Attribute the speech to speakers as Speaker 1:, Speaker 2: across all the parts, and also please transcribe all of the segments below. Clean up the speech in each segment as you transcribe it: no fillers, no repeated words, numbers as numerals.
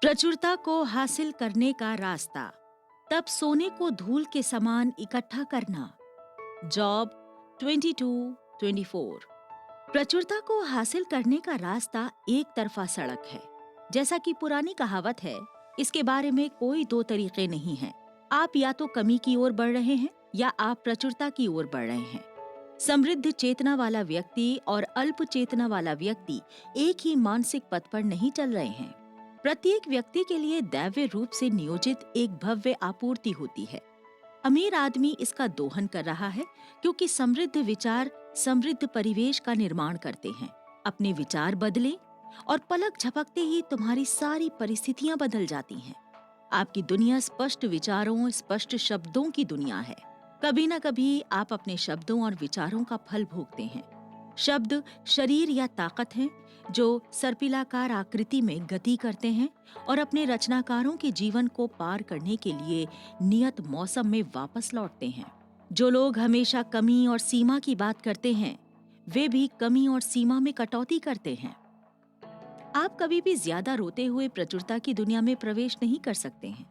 Speaker 1: प्रचुरता को हासिल करने का रास्ता, तब सोने को धूल के समान इकट्ठा करना। जॉब 22-24। प्रचुरता को हासिल करने का रास्ता एक तरफा सड़क है। जैसा कि पुरानी कहावत है, इसके बारे में कोई दो तरीके नहीं हैं। आप या तो कमी की ओर बढ़ रहे हैं या आप प्रचुरता की ओर बढ़ रहे हैं। समृद्ध चेतना वाला व्यक्ति और अल्प चेतना वाला व्यक्ति एक ही मानसिक पथ पर नहीं चल रहे हैं। प्रत्येक व्यक्ति के लिए दैवीय रूप से नियोजित एक भव्य आपूर्ति होती है। अमीर आदमी इसका दोहन कर रहा है क्योंकि समृद्ध विचार समृद्ध परिवेश का निर्माण करते हैं। अपने विचार बदलें और पलक झपकते ही तुम्हारी सारी परिस्थितियां बदल जाती हैं। आपकी दुनिया स्पष्ट विचारों, स्पष्ट शब्दों की दुनिया है। कभी न कभी आप अपने शब्दों और विचारों का फल भोगते हैं। शब्द शरीर या ताकत हैं जो सर्पिलाकार आकृति में गति करते हैं और अपने रचनाकारों के जीवन को पार करने के लिए नियत मौसम में वापस लौटते हैं। जो लोग हमेशा कमी और सीमा की बात करते हैं, वे भी कमी और सीमा में कटौती करते हैं। आप कभी भी ज्यादा रोते हुए प्रचुरता की दुनिया में प्रवेश नहीं कर सकते हैं।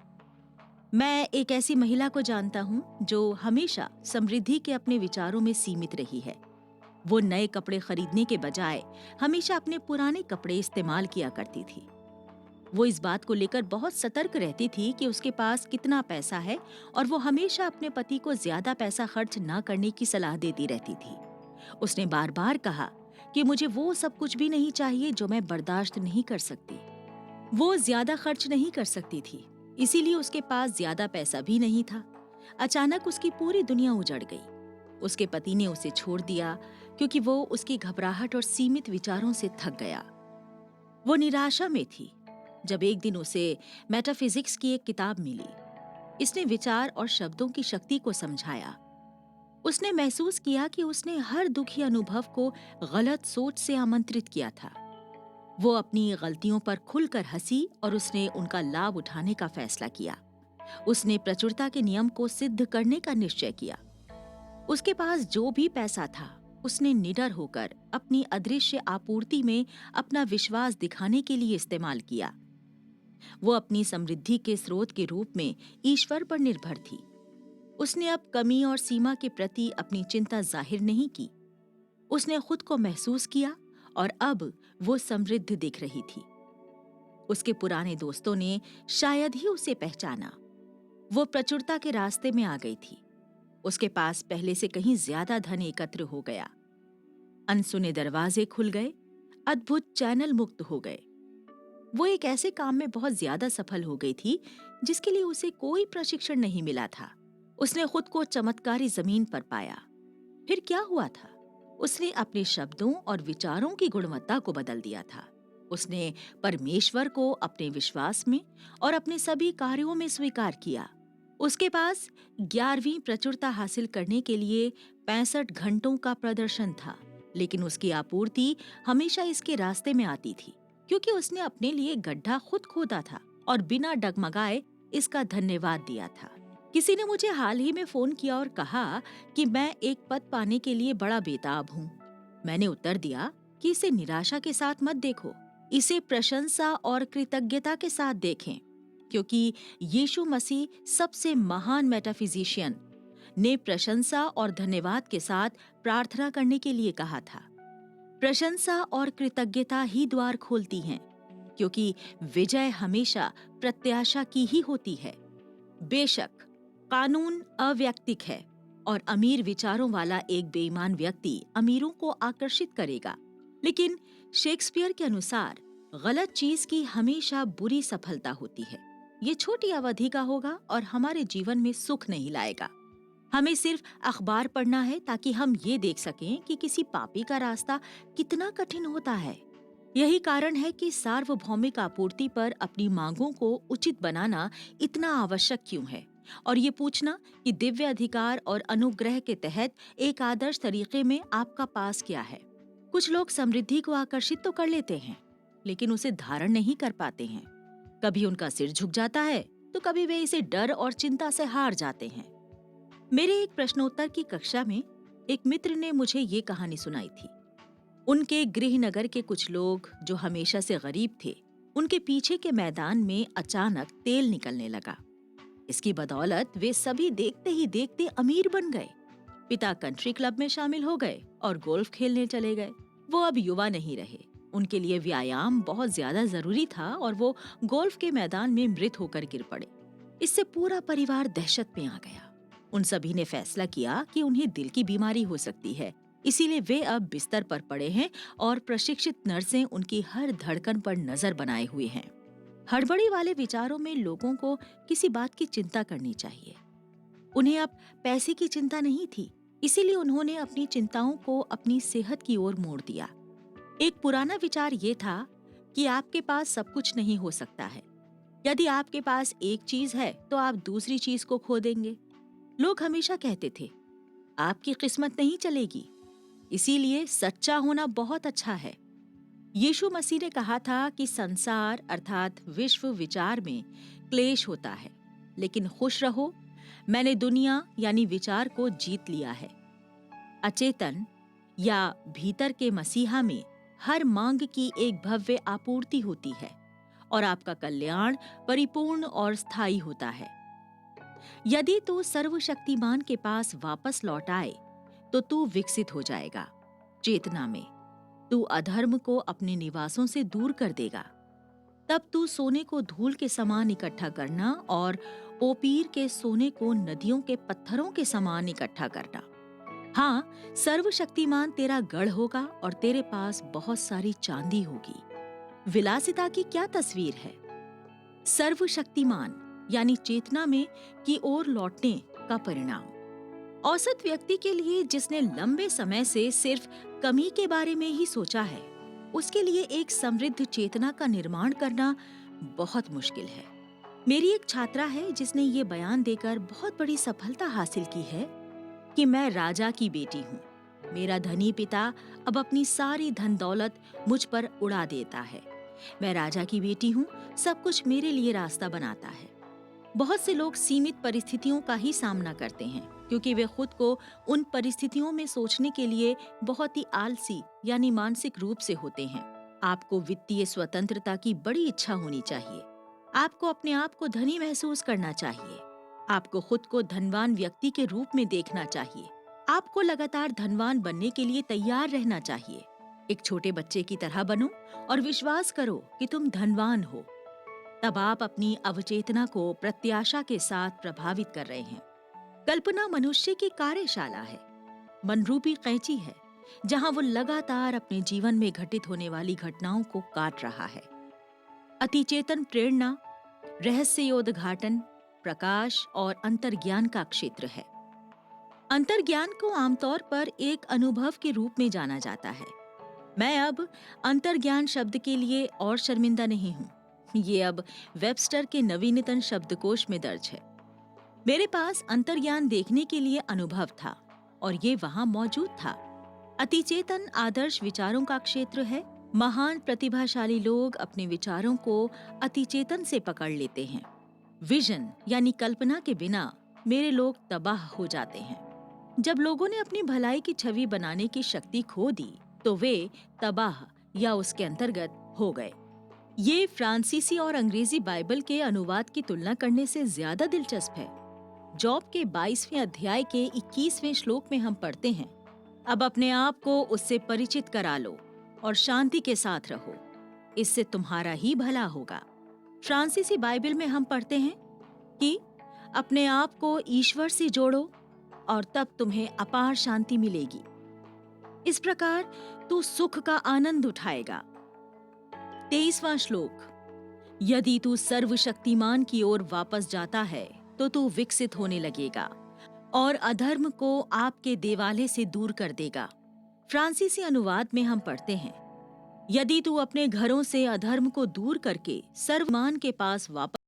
Speaker 1: मैं एक ऐसी महिला को जानता हूँ जो हमेशा समृद्धि के अपने विचारों में सीमित रही है। वो नए कपड़े खरीदने के बजाय हमेशा अपने पुराने कपड़े इस्तेमाल किया करती थी। वो इस बात को लेकर बहुत सतर्क रहती थी कि उसके पास कितना पैसा है और वो हमेशा अपने पति को ज्यादा पैसा खर्च न करने की सलाह देती रहती थी। उसने बार बार कहा कि मुझे वो सब कुछ भी नहीं चाहिए जो मैं बर्दाश्त नहीं कर सकती। वो ज्यादा खर्च नहीं कर सकती थी, इसीलिए उसके पास ज्यादा पैसा भी नहीं था। अचानक उसकी पूरी दुनिया उजड़ गई। उसके पति ने उसे छोड़ दिया क्योंकि वो उसकी घबराहट और सीमित विचारों से थक गया। वो निराशा में थी जब एक दिन उसे मेटाफिजिक्स की एक किताब मिली। इसने विचार और शब्दों की शक्ति को समझाया। उसने महसूस किया कि उसने हर दुखी अनुभव को गलत सोच से आमंत्रित किया था। वो अपनी गलतियों पर खुलकर हंसी और उसने उनका लाभ उठाने का फैसला किया। उसने प्रचुरता के नियम को सिद्ध करने का निश्चय किया। उसके पास जो भी पैसा था, उसने निडर होकर अपनी अदृश्य आपूर्ति में अपना विश्वास दिखाने के लिए इस्तेमाल किया। वो अपनी समृद्धि के स्रोत के रूप में ईश्वर पर निर्भर थी। उसने अब कमी और सीमा के प्रति अपनी चिंता जाहिर नहीं की। उसने खुद को महसूस किया और अब वो समृद्ध दिख रही थी। उसके पुराने दोस्तों ने शायद ही उसे पहचाना। वो प्रचुरता के रास्ते में आ गई थी। उसके पास पहले से कहीं ज्यादा धन एकत्र हो गया। अनसुने दरवाजे खुल गए, अद्भुत चैनल मुक्त हो गए। वो एक ऐसे काम में बहुत ज्यादा सफल हो गई थी जिसके लिए उसे कोई प्रशिक्षण नहीं मिला था। उसने खुद को चमत्कारी जमीन पर पाया। फिर क्या हुआ था? उसने अपने शब्दों और विचारों की गुणवत्ता को बदल दिया था। उसने परमेश्वर को अपने विश्वास में और अपने सभी कार्यों में स्वीकार किया। उसके पास 11वीं प्रचुरता हासिल करने के लिए 65 घंटों का प्रदर्शन था, लेकिन उसकी आपूर्ति हमेशा इसके रास्ते में आती थी क्योंकि उसने अपने लिए गड्ढा खुद खोदा था और बिना डगमगाए इसका धन्यवाद दिया था। किसी ने मुझे हाल ही में फोन किया और कहा कि मैं एक पद पाने के लिए बड़ा बेताब हूँ। मैंने उत्तर दिया कि इसे निराशा के साथ मत देखो, इसे प्रशंसा और कृतज्ञता के साथ देखें, क्योंकि यीशु मसीह सबसे महान मेटाफिजिशियन ने प्रशंसा और धन्यवाद के साथ प्रार्थना करने के लिए कहा था। प्रशंसा और कृतज्ञता ही द्वार खोलती हैं, क्योंकि विजय हमेशा प्रत्याशा की ही होती है। बेशक कानून अवैयक्तिक है और अमीर विचारों वाला एक बेईमान व्यक्ति अमीरों को आकर्षित करेगा, लेकिन शेक्सपियर के अनुसार गलत चीज की हमेशा बुरी सफलता होती है। ये छोटी अवधि का होगा और हमारे जीवन में सुख नहीं लाएगा। हमें सिर्फ अखबार पढ़ना है ताकि हम ये देख सकें कि किसी पापी का रास्ता कितना कठिन होता है। यही कारण है कि सार्वभौमिक आपूर्ति पर अपनी मांगों को उचित बनाना इतना आवश्यक क्यों है, और ये पूछना कि दिव्य अधिकार और अनुग्रह के तहत एक आदर्श तरीके में आपका पास क्या है। कुछ लोग समृद्धि को आकर्षित तो कर लेते हैं, लेकिन उसे धारण नहीं कर पाते हैं। कभी उनका सिर झुक जाता है तो कभी वे इसे डर और चिंता से हार जाते हैं। मेरे एक प्रश्नोत्तर की कक्षा में एक मित्र ने मुझे ये कहानी सुनाई थी। उनके गृह नगर के कुछ लोग जो हमेशा से गरीब थे, उनके पीछे के मैदान में अचानक तेल निकलने लगा। इसकी बदौलत वे सभी देखते ही देखते अमीर बन गए। पिता कंट्री क्लब में शामिल हो गए और गोल्फ खेलने चले गए। वो अब युवा नहीं रहे। उनके लिए व्यायाम बहुत ज्यादा जरूरी था और वो गोल्फ के मैदान में मृत होकर गिर पड़े। इससे पूरा परिवार दहशत में आ गया। उन सभी ने फैसला किया कि उन्हें दिल की बीमारी हो सकती है, इसीलिए वे अब बिस्तर पर पड़े हैं और प्रशिक्षित नर्सें उनकी हर धड़कन पर नजर बनाए हुए हैं। हड़बड़ी वाले विचारों में लोगों को किसी बात की चिंता करनी चाहिए। उन्हें अब पैसे की चिंता नहीं थी, इसीलिए उन्होंने अपनी चिंताओं को अपनी सेहत की ओर मोड़ दिया। एक पुराना विचार ये था कि आपके पास सब कुछ नहीं हो सकता है। यदि आपके पास एक चीज है तो आप दूसरी चीज को खो देंगे। लोग हमेशा कहते थे, आपकी किस्मत नहीं चलेगी, इसीलिए सच्चा होना बहुत अच्छा है। यीशु मसीह ने कहा था कि संसार अर्थात विश्व विचार में क्लेश होता है, लेकिन खुश रहो, मैंने दुनिया यानी विचार को जीत लिया है। अचेतन या भीतर के मसीहा में हर मांग की एक भव्य आपूर्ति होती है और आपका कल्याण परिपूर्ण और स्थायी होता है। यदि तू सर्वशक्तिमान के पास वापस लौट आए तो तू विकसित हो जाएगा। चेतना में तू अधर्म को अपने निवासों से दूर कर देगा। तब तू सोने को धूल के समान इकट्ठा करना और ओपीर के सोने को नदियों के पत्थरों के समान इकट्ठा करना। हाँ, सर्वशक्तिमान तेरा गढ़ होगा और तेरे पास बहुत सारी चांदी होगी। विलासिता की क्या तस्वीर है? सर्वशक्तिमान यानी चेतना में की ओर लौटने का परिणाम। औसत व्यक्ति के लिए, जिसने लंबे समय से सिर्फ कमी के बारे में ही सोचा है, उसके लिए एक समृद्ध चेतना का निर्माण करना बहुत मुश्किल है। मेरी एक छात्रा है जिसने ये बयान देकर बहुत बड़ी सफलता हासिल की है कि मैं राजा की बेटी हूँ। मेरा धनी पिता अब अपनी सारी धन दौलत मुझ पर उड़ा देता है। मैं राजा की बेटी हूँ, सब कुछ मेरे लिए रास्ता बनाता है। बहुत से लोग सीमित परिस्थितियों का ही सामना करते हैं क्योंकि वे खुद को उन परिस्थितियों में सोचने के लिए बहुत ही आलसी यानी मानसिक रूप से होते हैं। आपको वित्तीय स्वतंत्रता की बड़ी इच्छा होनी चाहिए। आपको अपने आप को धनी महसूस करना चाहिए। आपको खुद को धनवान व्यक्ति के रूप में देखना चाहिए। आपको लगातार धनवान बनने के लिए तैयार रहना चाहिए। एक छोटे बच्चे की तरह बनो और विश्वास करो कि तुम धनवान हो। तब आप अपनी अवचेतना को प्रत्याशा के साथ प्रभावित कर रहे हैं। कल्पना मनुष्य की कार्यशाला है, मनरूपी कैंची है, जहां वो लगातार अपने जीवन में घटित होने वाली घटनाओं को काट रहा है। अतिचेतन प्रेरणा, रहस्योद्घाटन, प्रकाश और अंतर्ज्ञान का क्षेत्र है। अंतर्ज्ञान को आमतौर पर एक अनुभव के रूप में जाना जाता है। मैं अब अंतर्ज्ञान शब्द के लिए और शर्मिंदा नहीं हूँ। ये अब वेबस्टर के नवीनतम शब्दकोश में दर्ज है। मेरे पास अंतर्ज्ञान देखने के लिए अनुभव था और ये वहां मौजूद था। अतिचेतन आदर्श विचारों का क्षेत्र है। महान प्रतिभाशाली लोग अपने विचारों को अतिचेतन से पकड़ लेते हैं। विजन यानी कल्पना के बिना मेरे लोग तबाह हो जाते हैं। जब लोगों ने अपनी भलाई की छवि बनाने की शक्ति खो दी तो वे तबाह या उसके अंतर्गत हो गए। ये फ्रांसीसी और अंग्रेजी बाइबल के अनुवाद की तुलना करने से ज्यादा दिलचस्प है। जॉब के 22वें अध्याय के 21वें श्लोक में हम पढ़ते हैं, अब अपने आप को उससे परिचित करा लो और शांति के साथ रहो, इससे तुम्हारा ही भला होगा। फ्रांसीसी बाइबल में हम पढ़ते हैं कि अपने आप को ईश्वर से जोड़ो और तब तुम्हें अपार शांति मिलेगी। इस प्रकार तू सुख का आनंद उठाएगा। 23वां श्लोक, यदि तू सर्वशक्तिमान की ओर वापस जाता है तो तू विकसित होने लगेगा और अधर्म को आपके देवालय से दूर कर देगा। फ्रांसीसी अनुवाद में हम पढ़ते हैं, यदि तू अपने घरों से अधर्म को दूर करके सर्वमान के पास वापस